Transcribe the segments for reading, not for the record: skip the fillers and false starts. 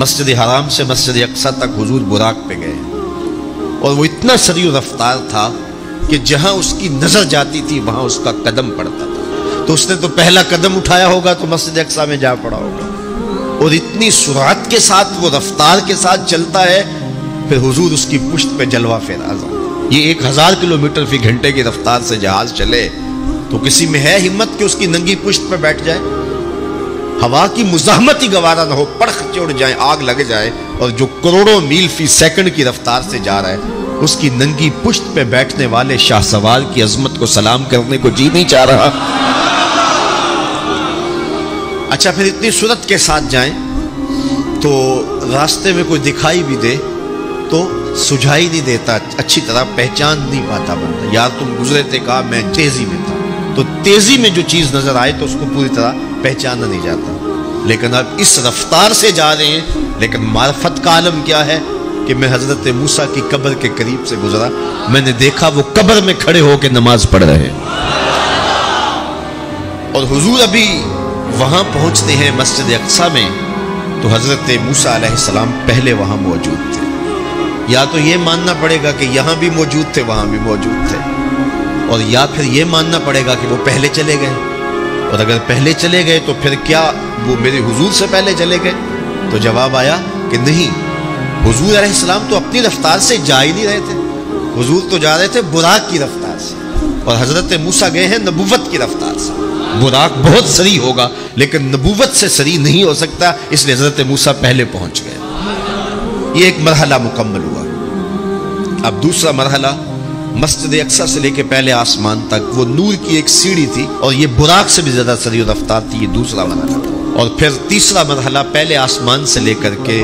مسجد حرام سے مسجد اقصی تک حضور براق پہ گئے اور وہ اتنا سریع رفتار تھا کہ جہاں اس کی نظر جاتی تھی وہاں اس کا قدم پڑتا تھا. تو اس نے تو پہلا قدم اٹھایا ہوگا تو مسجد اقصی میں جا پڑا ہوگا. اور اتنی سرعت کے ساتھ وہ رفتار کے ساتھ چلتا ہے. پھر حضور اس کی پشت پہ جلوہ فراز. یہ 1000 کلومیٹر فی گھنٹے کی رفتار سے جہاز چلے تو کسی میں ہے ہمت کہ اس کی ننگی پشت پہ بیٹھ جائے؟ ہوا کی مزاحمت ہی گوارا نہ ہو، پڑخ چڑھ جائے، آگ لگ جائے. اور جو کروڑوں میل فی سیکنڈ کی رفتار سے جا رہا ہے اس کی ننگی پشت پہ بیٹھنے والے شاہ سوار کی عظمت کو سلام کرنے کو جی نہیں چاہ رہا. اچھا پھر اتنی سرعت کے ساتھ جائیں تو راستے میں کوئی دکھائی بھی دے تو سجھائی نہیں دیتا، اچھی طرح پہچان نہیں پاتا بندہ. یار تم گزرے تھے، کہا میں تیزی میں تھا. تو تیزی میں جو چیز نظر آئے تو اس کو پوری طرح پہچانا نہیں جاتا. لیکن اب اس رفتار سے جا رہے ہیں. لیکن معرفت کا عالم کیا ہے کہ میں حضرت موسیٰ کی قبر کے قریب سے گزرا، میں نے دیکھا وہ قبر میں کھڑے ہو کے نماز پڑھ رہے ہیں. اور حضور ابھی وہاں پہنچتے ہیں مسجد اقصی میں تو حضرت موسیٰ علیہ السلام پہلے وہاں موجود تھے. یا تو یہ ماننا پڑے گا کہ یہاں بھی موجود تھے وہاں بھی موجود تھے، اور یا پھر یہ ماننا پڑے گا کہ وہ پہلے چلے گئے. اور اگر پہلے چلے گئے تو پھر کیا وہ میرے حضور سے پہلے چلے گئے؟ تو جواب آیا کہ نہیں، حضور علیہ السلام تو اپنی رفتار سے جا ہی نہیں رہے تھے. حضور تو جا رہے تھے براق کی رفتار سے، اور حضرت موسیٰ گئے ہیں نبوت کی رفتار سے. براق بہت سریع ہوگا لیکن نبوت سے سریع نہیں ہو سکتا، اس لیے حضرت موسیٰ پہلے پہنچ گئے. یہ ایک مرحلہ مکمل ہوا. اب دوسرا مرحلہ مسجد اقصی سے لے کے پہلے آسمان تک وہ نور کی ایک سیڑھی تھی اور یہ براق سے بھی زیادہ سریع رفتار تھی. یہ دوسرا مرحلہ تھا. اور پھر تیسرا مرحلہ پہلے آسمان سے لے کر کے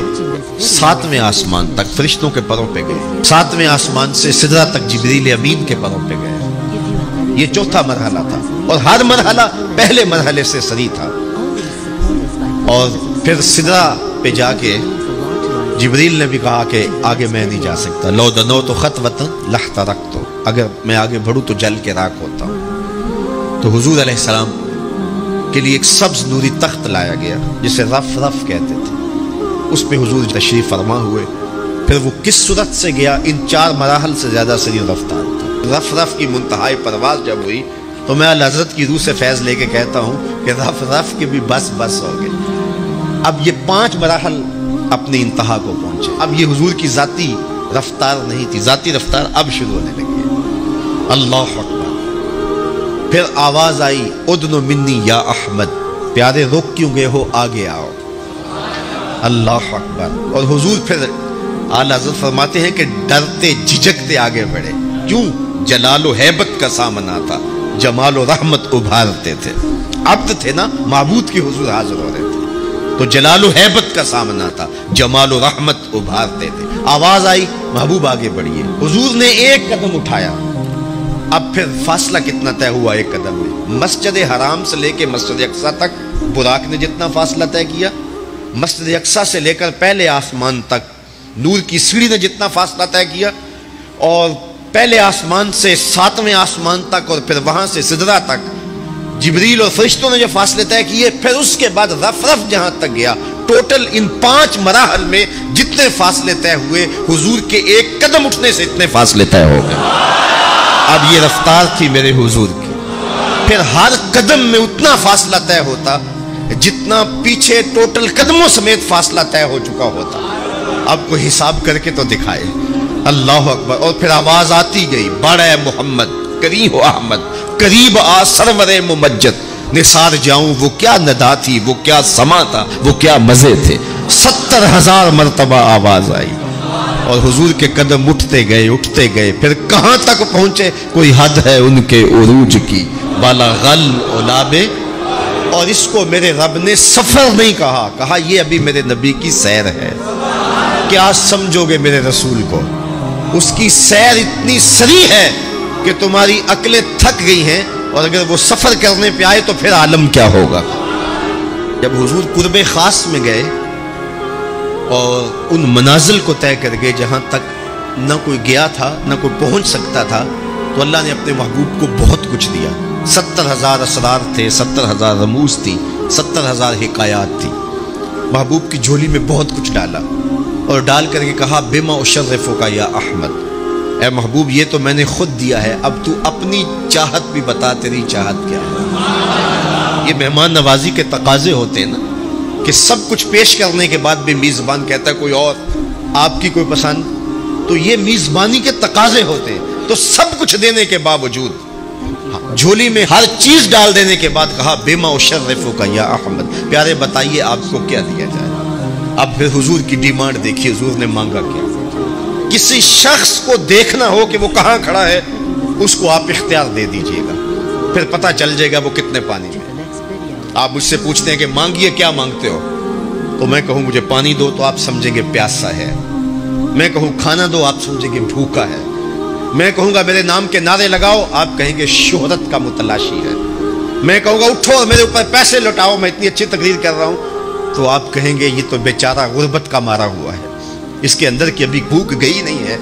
7ویں آسمان تک فرشتوں کے پروں پہ گئے. 7ویں آسمان سے سدرہ تک جبریل امین کے پروں پہ گئے. یہ چوتھا مرحلہ تھا اور ہر مرحلہ پہلے مرحلے سے سریع تھا. اور پھر سدرہ پہ جا کے جبریل نے بھی کہا کہ آگے میں نہیں جا سکتا. لو دنوت خطوۃ لاحترقت، اگر میں آگے بڑھوں تو جل کے راکھ ہوتا ہوں. تو حضور علیہ السلام کے لیے ایک سبز نوری تخت لایا گیا جسے رف رف کہتے تھے. اس پہ حضور تشریف فرما ہوئے. پھر وہ کس صورت سے گیا؟ ان 4 مراحل سے زیادہ سریع رفتار تھا. رف رف کی منتہائی پرواز جب ہوئی تو میں حضرت کی روح سے فیض لے کے کہتا ہوں کہ رف رف کی بھی بس بس ہو گئی. اب یہ 5 مراحل اپنی انتہا کو پہنچے. اب یہ حضور کی ذاتی رفتار نہیں تھی، ذاتی رفتار اب شروع ہونے لگی ہے. اللہ اکبر. پھر آواز آئی ادنو منی یا احمد، پیارے رک کیوں گئے ہو، آگے آؤ. اللہ اکبر. اور حضور پھر اعلیٰ حضرت فرماتے ہیں کہ ڈرتے جھجکتے آگے بڑھے. کیوں؟ جلال و ہیبت کا سامنا تھا، جمال و رحمت ابھارتے تھے. عبد تھے نا، معبود کی حضور حاضر ہو رہے تھے تو جلال و ہیبت کا سامنا تھا، جمال و رحمت ابھارتے تھے. آواز آئی محبوب آگے بڑھیے. حضور نے ایک قدم اٹھایا. اب پھر فاصلہ کتنا طے ہوا ایک قدم میں؟ مسجد حرام سے لے کے مسجد اقصی تک براق نے جتنا فاصلہ طے کیا، مسجد اقصی سے لے کر پہلے آسمان تک نور کی سیڑھی نے جتنا فاصلہ طے کیا، اور پہلے آسمان سے 7ویں آسمان تک اور پھر وہاں سے سدرہ تک جبریل اور فرشتوں نے جو فاصلے طے کیے، پھر اس کے بعد رف رف جہاں تک گیا. ٹوٹل ان 5 مراحل میں جتنے فاصلے طے ہوئے، حضور کے ایک قدم اٹھنے سے اتنے فاصلے طے ہو گئے. اب یہ رفتار تھی میرے حضور کی. پھر ہر قدم میں اتنا فاصلہ طے ہوتا جتنا پیچھے ٹوٹل قدموں سمیت فاصلہ طے ہو چکا ہوتا. اب کوئی حساب کر کے تو دکھائے. اللہ اکبر. اور پھر آواز آتی گئی بڑھ اے محمد، قریب ہو احمد، قریب آ سرور ممجد. نثار جاؤں وہ کیا ندا تھی، وہ کیا سما تھا، وہ کیا مزے تھے. 70,000 مرتبہ آواز آئی اور حضور کے قدم اٹھتے گئے. پھر کہاں تک پہنچے؟ کوئی حد ہے ان کے عروج کی، بالا غل علابے. اور اس کو میرے رب نے سفر نہیں کہا یہ ابھی میرے نبی کی سیر ہے. کیا سمجھو گے میرے رسول کو؟ اس کی سیر اتنی سریع ہے کہ تمہاری عقلیں تھک گئی ہیں، اور اگر وہ سفر کرنے پہ آئے تو پھر عالم کیا ہوگا. جب حضور قرب خاص میں گئے اور ان منازل کو طے کر گئے جہاں تک نہ کوئی گیا تھا نہ کوئی پہنچ سکتا تھا، تو اللہ نے اپنے محبوب کو بہت کچھ دیا. 70,000 اسرار تھے، 70,000 رموز تھی، 70,000 حکایات تھی. محبوب کی جھولی میں بہت کچھ ڈالا اور ڈال کر کے کہا بما اشرفک یا احمد، اے محبوب یہ تو میں نے خود دیا ہے، اب تو اپنی چاہت بھی بتا، تیری چاہت کیا ہے۔ یہ مہمان نوازی کے تقاضے ہوتے ہیں نا، کہ سب کچھ پیش کرنے کے بعد بھی میزبان کہتا ہے کوئی اور، آپ کی کوئی پسند، تو یہ میزبانی کے تقاضے ہوتے ہیں۔ تو سب کچھ دینے کے باوجود جھولی میں ہر چیز ڈال دینے کے بعد کہا بما اشرفک یا احمد، پیارے بتائیے آپ کو کیا دیا جائے۔ اب پھر حضور کی ڈیمانڈ دیکھیے، حضور نے مانگا کیا۔ کسی شخص کو دیکھنا ہو کہ وہ کہاں کھڑا ہے، اس کو آپ اختیار دے دیجئے گا، پھر پتہ چل جائے گا وہ کتنے پانی میں۔ آپ مجھ سے پوچھتے ہیں کہ مانگیے، کیا مانگتے ہو؟ تو میں کہوں مجھے پانی دو تو آپ سمجھیں گے پیاسا ہے، میں کہوں کھانا دو آپ سمجھیں گے بھوکا ہے، میں کہوں گا میرے نام کے نعرے لگاؤ آپ کہیں گے شہرت کا متلاشی ہے، میں کہوں گا اٹھو اور میرے اوپر پیسے لوٹاؤ میں اتنی اچھی تقریر کر رہا ہوں، تو آپ کہیں گے یہ تو بیچارہ غربت کا مارا ہوا ہے، اس کے اندر کی ابھی بھوک گئی نہیں ہے۔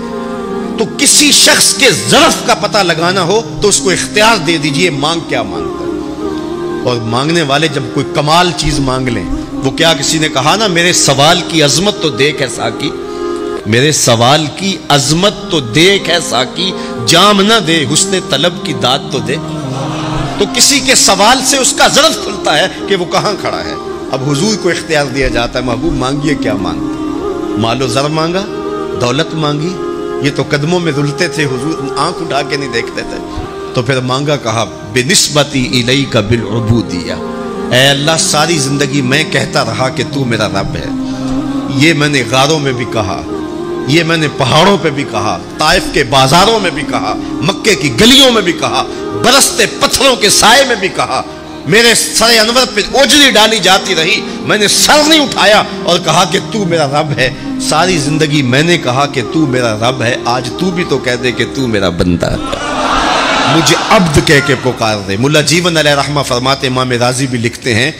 تو کسی شخص کے ظرف کا پتہ لگانا ہو تو اس کو اختیار دے دیجئے مانگ کیا مانگتا ہے۔ اور مانگنے والے جب کوئی کمال چیز مانگ لیں، وہ کیا کسی نے کہا نا میرے سوال کی عظمت تو دیکھ ہے ساقی، میرے سوال کی عظمت تو دیکھ ہے ساقی، جام نہ دے حسن طلب کی داد تو دے۔ تو کسی کے سوال سے اس کا ظرف کھلتا ہے کہ وہ کہاں کھڑا ہے۔ اب حضور کو اختیار دیا جاتا ہے محبوب مانگیے کیا مانگتے، مال و زر مانگا، دولت مانگی، یہ تو قدموں میں رلتے تھے حضور، آنکھ اٹھا کے نہیں دیکھتے تھے، تو پھر مانگا کہا بنسبتی الیک بالعبودیہ، اے اللہ ساری زندگی میں کہتا رہا کہ تو میرا رب ہے، یہ میں نے غاروں میں بھی کہا، یہ میں نے پہاڑوں پہ بھی کہا، طائف کے بازاروں میں بھی کہا، مکے کی گلیوں میں بھی کہا، برستے پتھروں کے سائے میں بھی کہا، میرے سر انور پہ اوجلی ڈالی جاتی رہی، میں نے سر نہیں اٹھایا اور کہا کہ تو میرا رب ہے، ساری زندگی میں نے کہا کہ تو میرا رب ہے، آج تو بھی تو کہہ دے کہ تو میرا بندہ ہے، مجھے عبد کہہ کے پکار دے۔ ملا جیون علیہ رحمہ فرماتے، امام راضی بھی لکھتے ہیں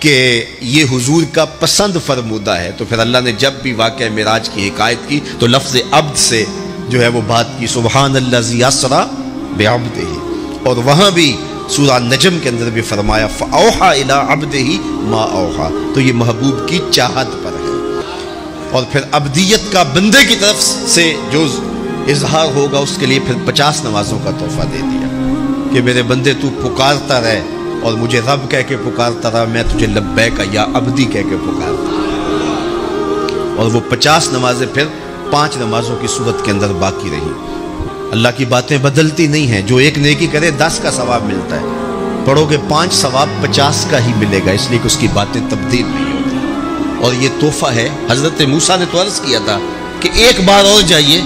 کہ یہ حضور کا پسند فرمودہ ہے، تو پھر اللہ نے جب بھی واقعہ معراج کی حکایت کی تو لفظ عبد سے جو ہے وہ بات کی، سبحان الذی اسریٰ بعبدہ، اور وہاں بھی سورہ نجم کے اندر بھی فرمایا فَأَوْحَى إِلَىٰ عَبْدِهِ مَا أَوْحَى، تو یہ محبوب کی چاہت پر ہے۔ اور پھر عبدیت کا بندے کی طرف سے جو اظہار ہوگا اس کے لیے پھر 50 نمازوں کا تحفہ دے دیا کہ میرے بندے تو پکارتا رہے اور مجھے رب کہہ کے پکارتا رہا، میں تجھے لبیک یا عبدی کہہ کے پکارتا رہا۔ اور وہ 50 نمازیں پھر 5 نمازوں کی صورت کے اندر باقی رہی۔ اللہ کی باتیں بدلتی نہیں ہیں، جو ایک نیکی کرے 10 کا ثواب ملتا ہے، پڑھو گے 5 ثواب 50 کا ہی ملے گا، اس لیے کہ اس کی باتیں تبدیل نہیں ہوتی۔ اور یہ تحفہ ہے، حضرت موسیٰ نے تو عرض کیا تھا کہ ایک بار اور جائیے،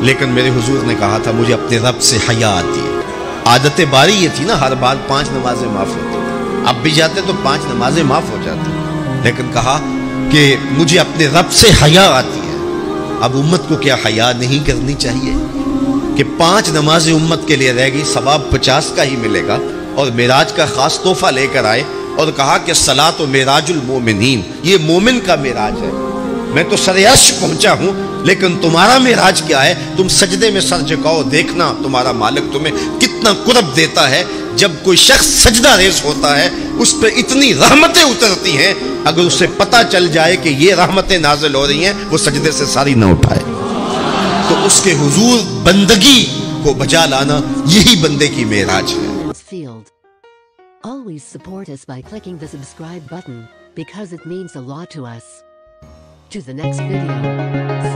لیکن میرے حضور نے کہا تھا مجھے اپنے رب سے حیا آتی ہے۔ عادت باری یہ تھی نا، ہر بار 5 نمازیں معاف ہوتی، اب بھی جاتے تو 5 نمازیں معاف ہو جاتی، لیکن کہا کہ مجھے اپنے رب سے حیا آتی ہے۔ اب امت کو کیا حیا نہیں کرنی چاہیے کہ 5 نمازیں امت کے لیے رہ گئی، ثواب 50 کا ہی ملے گا، اور معراج کا خاص تحفہ لے کر آئے اور کہا کہ صلاۃ و معراج المومنین، یہ مومن کا معراج ہے، میں تو سر عرش پہنچا ہوں لیکن تمہارا معراج کیا ہے، تم سجدے میں سر جھکاؤ، دیکھنا تمہارا مالک تمہیں کتنا قرب دیتا ہے۔ جب کوئی شخص سجدہ ریز ہوتا ہے اس پہ اتنی رحمتیں اترتی ہیں، اگر اسے پتہ چل جائے کہ یہ رحمتیں نازل ہو رہی ہیں وہ سجدے سے ساری نہ اٹھائے۔ تو اس کے حضور بندگی کو بجا لانا یہی بندے کی معراج ہے۔ Always support us by clicking the subscribe button because it means a lot to us. To the next video.